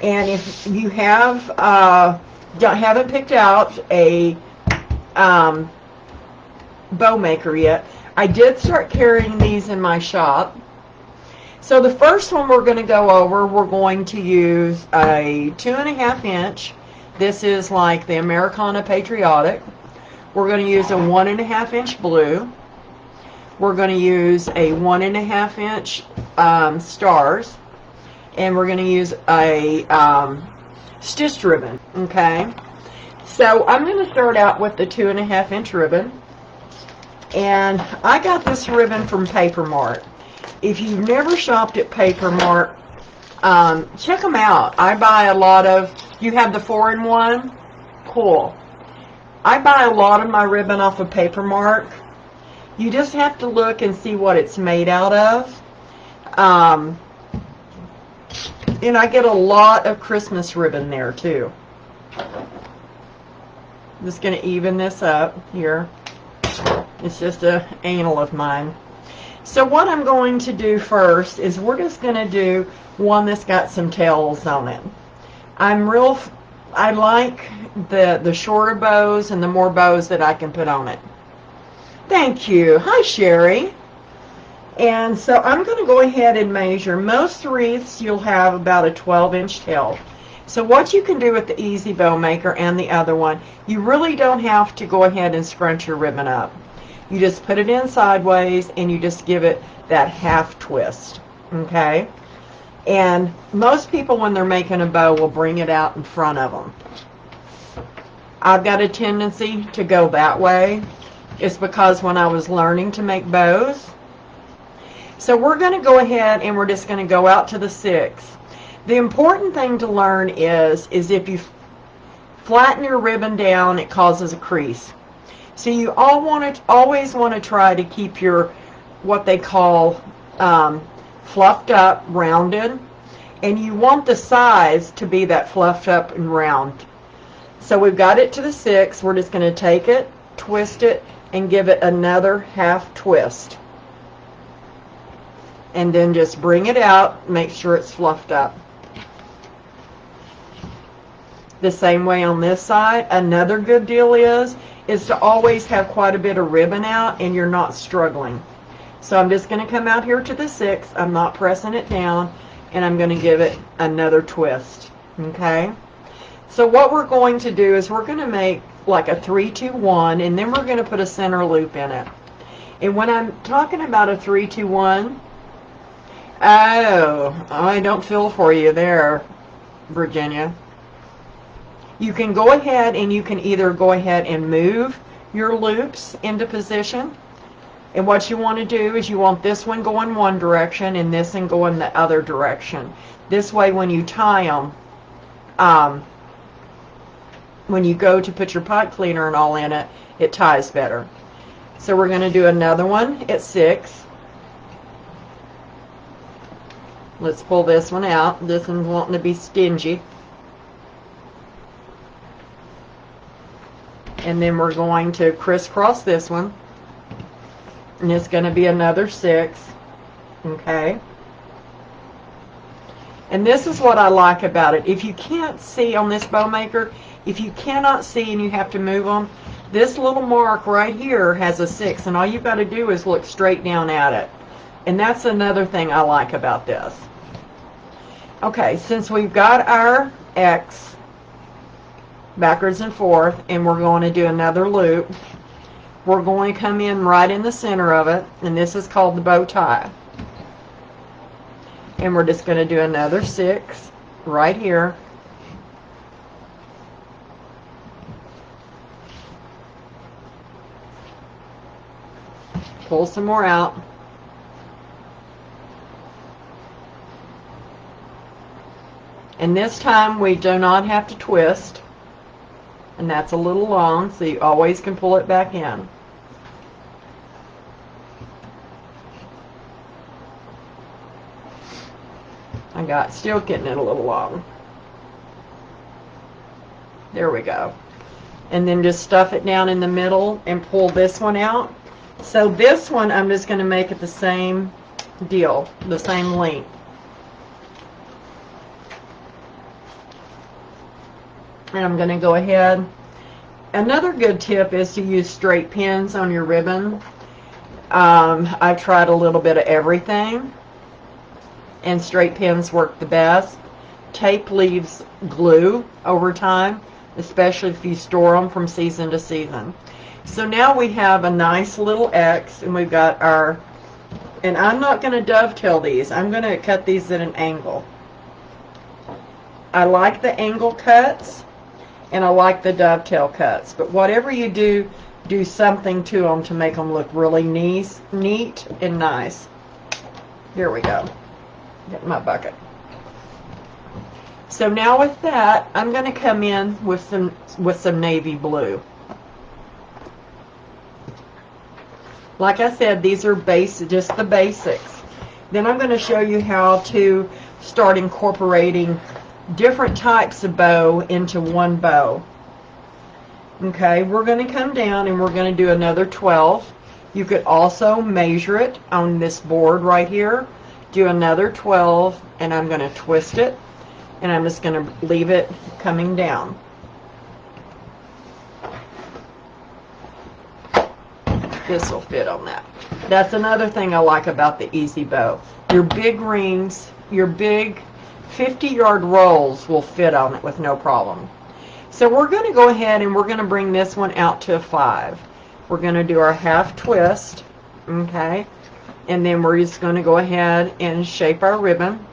And if you have haven't picked out a bow maker yet, I did start carrying these in my shop. So the first one we're going to go over, we're going to use a 2.5 inch. This is like the Americana Patriotic. We're going to use a 1.5 inch blue. We're going to use a 1.5 inch stars. And we're going to use a stitched ribbon. Okay. So I'm going to start out with the 2.5 inch ribbon. And I got this ribbon from Paper Mart. If you've never shopped at Paper Mart, check them out. I buy a lot of, you have the 4-in-1? Cool. I buy a lot of my ribbon off of Paper Mart. You just have to look and see what it's made out of. And I get a lot of Christmas ribbon there too. I'm just going to even this up here. It's just an anal of mine. So what I'm going to do first is we're just going to do one that's got some tails on it. I like the shorter bows and the more bows that I can put on it. Thank you. Hi, Sherry. And so I'm going to go ahead and measure. Most wreaths you'll have about a 12-inch tail. So what you can do with the Easy Bow Maker and the other one, you really don't have to go ahead and scrunch your ribbon up. You just put it in sideways and you just give it that half twist, okay? And most people when they're making a bow will bring it out in front of them. I've got a tendency to go that way. It's because when I was learning to make bows. So we're going to go ahead and we're just going to go out to the 6. The important thing to learn is if you flatten your ribbon down, it causes a crease. So you always want to try to keep your, what they call fluffed up, rounded. And you want the size to be that fluffed up and round. So we've got it to the 6. We're just going to take it, twist it, and give it another half twist. And then just bring it out, make sure it's fluffed up. The same way on this side. Another good deal is to always have quite a bit of ribbon out and you're not struggling. So I'm just going to come out here to the 6. I'm not pressing it down, and I'm going to give it another twist. Okay? So what we're going to do is we're going to make like a 3-2-1, and then we're going to put a center loop in it. And when I'm talking about a 3-2-1, oh, I don't feel for you there, Virginia. You can go ahead and you can either go ahead and move your loops into position. And what you want to do is you want this one going one direction and this one going the other direction. This way when you tie them, when you go to put your pot cleaner and all in it, it ties better. So we're going to do another one at 6. Let's pull this one out. This one's wanting to be stingy. And then we're going to crisscross this one. And it's going to be another 6. Okay. And this is what I like about it. If you can't see on this bow maker, if you cannot see and you have to move them, this little mark right here has a 6. And all you've got to do is look straight down at it. And that's another thing I like about this. Okay, since we've got our X backwards and forth, and we're going to do another loop, we're going to come in right in the center of it, and this is called the bow tie. And we're just going to do another 6 right here. Pull some more out. And this time we do not have to twist. And that's a little long, so you always can pull it back in. Still getting it a little long. There we go. And then just stuff it down in the middle and pull this one out. So this one I'm just going to make it the same deal, the same length. And I'm going to go ahead. Another good tip is to use straight pins on your ribbon. I've tried a little bit of everything, and straight pins work the best. Tape leaves glue over time, especially if you store them from season to season. So now we have a nice little X, and we've got our, and I'm not going to dovetail these. I'm going to cut these at an angle. I like the angle cuts, and I like the dovetail cuts, but whatever you do, do something to them to make them look really neat and nice. Here we go. Get my bucket. So now with that, I'm going to come in with some navy blue. Like I said, these are just the basics. Then I'm going to show you how to start incorporating different types of bow into one bow. Okay, we're going to come down and we're going to do another 12. You could also measure it on this board right here. Do another 12, and I'm going to twist it, and I'm just going to leave it coming down. This will fit on that. That's another thing I like about the Easy Bow. Your big rings, your big 50-yard rolls will fit on it with no problem. So we're going to go ahead and we're going to bring this one out to a 5. We're going to do our half twist, okay, and then we're just going to go ahead and shape our ribbon.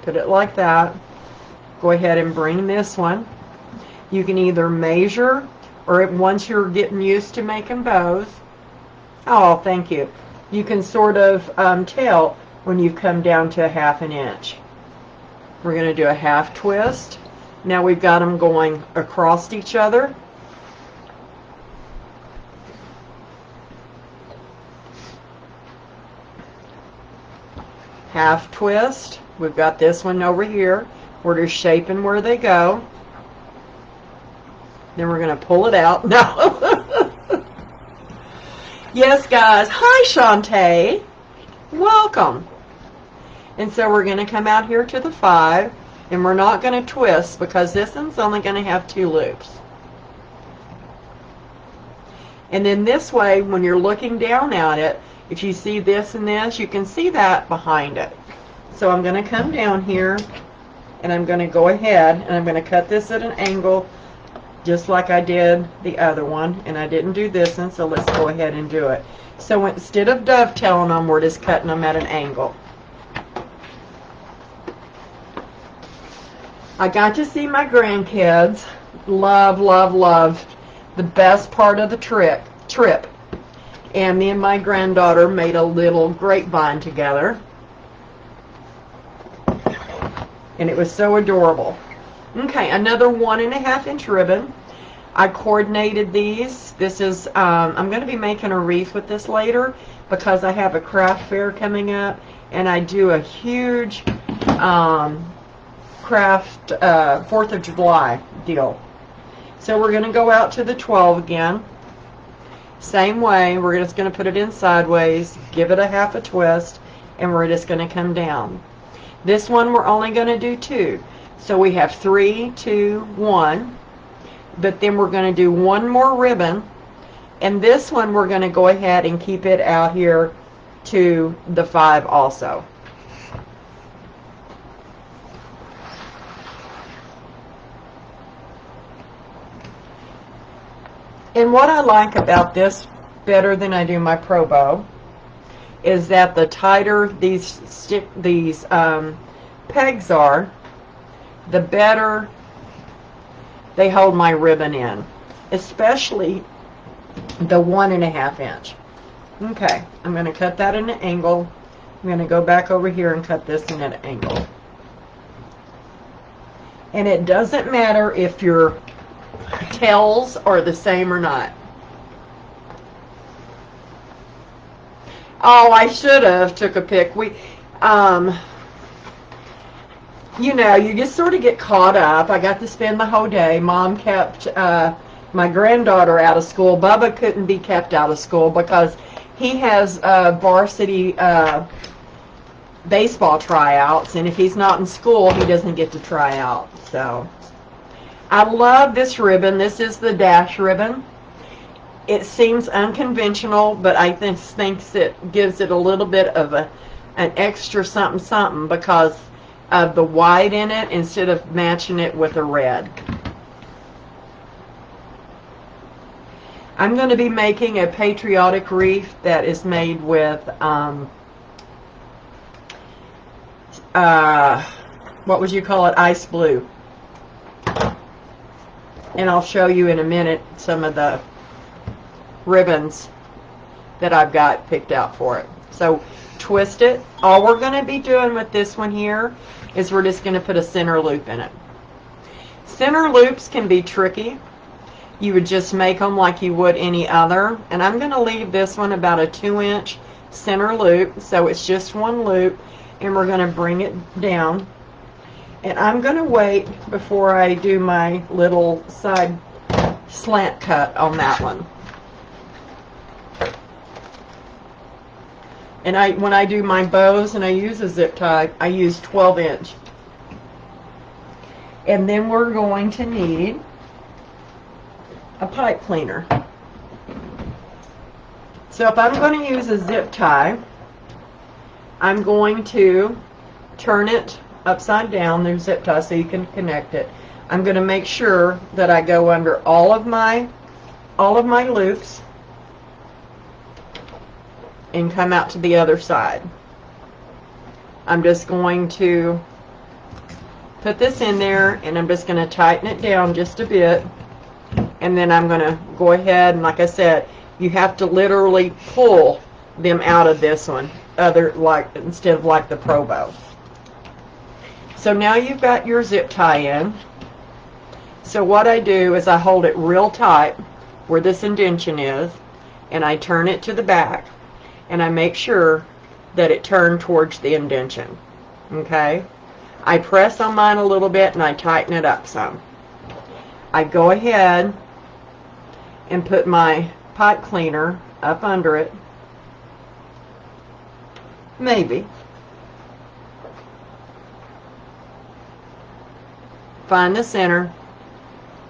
Put it like that. Go ahead and bring this one. You can either measure, or once you're getting used to making bows, oh, thank you, you can sort of tell when you've come down to a 1/2 inch. We're going to do a half twist. Now we've got them going across each other. Half twist. We've got this one over here. We're just shaping where they go. Then we're going to pull it out. No. Yes, guys. Hi, Shantae. Welcome. And so we're going to come out here to the 5, and we're not going to twist because this one's only going to have 2 loops. And then this way, when you're looking down at it, if you see this and this, you can see that behind it. So I'm going to come down here, and I'm going to go ahead, and I'm going to cut this at an angle just like I did the other one. And I didn't do this one, so let's go ahead and do it. So instead of dovetailing them, we're just cutting them at an angle. I got to see my grandkids. Love, love, love. The best part of the trip. And me and my granddaughter made a little grapevine together. And it was so adorable. Okay, another 1.5 inch ribbon. I coordinated these. This is, I'm going to be making a wreath with this later because I have a craft fair coming up, and I do a huge craft 4th of July deal. So we're going to go out to the 12 again. Same way, we're just going to put it in sideways, give it a half a twist, and we're just going to come down. This one we're only going to do 2. So we have 3, 2, 1. But then we're going to do one more ribbon, and this one we're going to go ahead and keep it out here to the 5 also. And what I like about this better than I do my Pro Bow is that the tighter these pegs are, the better they hold my ribbon in, especially the 1.5 inch. Okay, I'm going to cut that in an angle. I'm going to go back over here and cut this in an angle. And it doesn't matter if your tails are the same or not. Oh, I should have took a pic. You know, you just sort of get caught up. I got to spend the whole day. Mom kept my granddaughter out of school. Bubba couldn't be kept out of school because he has varsity baseball tryouts, and if he's not in school, he doesn't get to try out. So I love this ribbon. This is the dash ribbon. It seems unconventional, but I think it gives it a little bit of an extra something something because of the white in it instead of matching it with a red. I'm going to be making a patriotic wreath that is made with what would you call it? Ice blue. And I'll show you in a minute some of the ribbons that I've got picked out for it. So twist it. All we're going to be doing with this one here is we're just going to put a center loop in it. Center loops can be tricky. You would just make them like you would any other. And I'm going to leave this one about a 2-inch center loop. So it's just one loop. And we're going to bring it down. And I'm going to wait before I do my little side slant cut on that one. And when I do my bows and I use a zip tie, I use 12-inch. And then we're going to need a pipe cleaner. So if I'm going to use a zip tie, I'm going to turn it upside down, there's zip tie so you can connect it. I'm going to make sure that I go under all of my loops and come out to the other side. I'm just going to put this in there and I'm just going to tighten it down just a bit, and then I'm going to go ahead and, like I said, you have to literally pull them out of this one instead of like the Pro Bow. So now you've got your zip tie in. So what I do is I hold it real tight where this indentation is, and I turn it to the back, and I make sure that it turned towards the indentation. Okay? I press on mine a little bit and I tighten it up some. I go ahead and put my pipe cleaner up under it. Maybe. Find the center,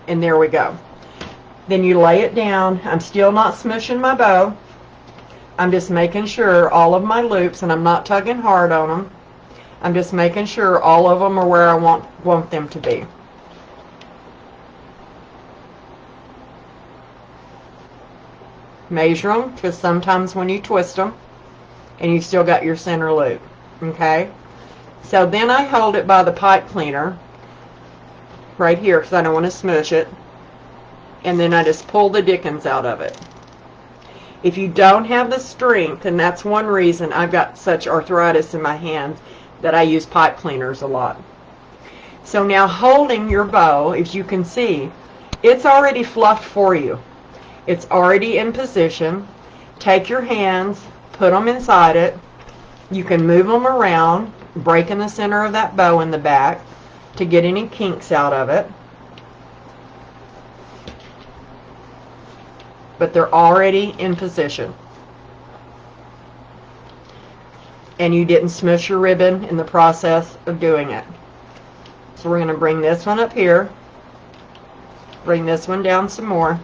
and there we go. Then you lay it down. I'm still not smushing my bow. I'm just making sure all of my loops, and I'm not tugging hard on them. I'm just making sure all of them are where I want them to be. Measure them, because sometimes when you twist them, and you still got your center loop. Okay? So then I hold it by the pipe cleaner right here because I don't want to smush it, and then I just pull the dickens out of it. If you don't have the strength, and that's one reason I've got such arthritis in my hands that I use pipe cleaners a lot. So now holding your bow, as you can see, it's already fluffed for you. It's already in position. Take your hands, put them inside it. You can move them around, breaking the center of that bow in the back to get any kinks out of it. But they're already in position. And you didn't smush your ribbon in the process of doing it. So we're going to bring this one up here. Bring this one down some more.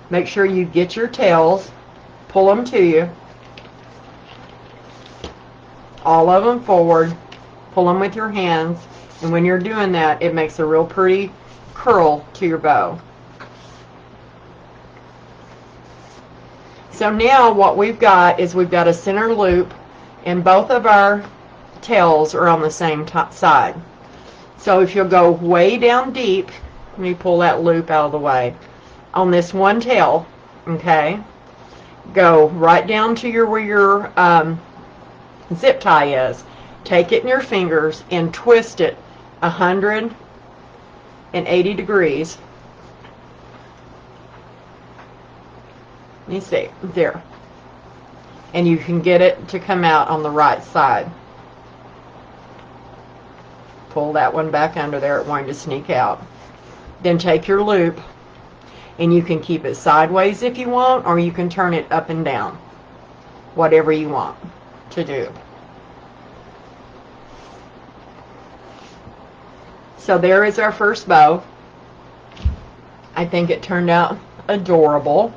Make sure you get your tails, pull them to you, all of them forward, pull them with your hands, and when you're doing that, it makes a real pretty curl to your bow. So now what we've got is we've got a center loop, and both of our tails are on the same side. So if you'll go way down deep, let me pull that loop out of the way. On this one tail, okay, go right down to where your zip tie is. Take it in your fingers and twist it 180 degrees. Let me see, there. And you can get it to come out on the right side. Pull that one back under there, it wanted to sneak out. Then take your loop, and you can keep it sideways if you want, or you can turn it up and down. whatever you want to do. So there is our first bow. I think it turned out adorable.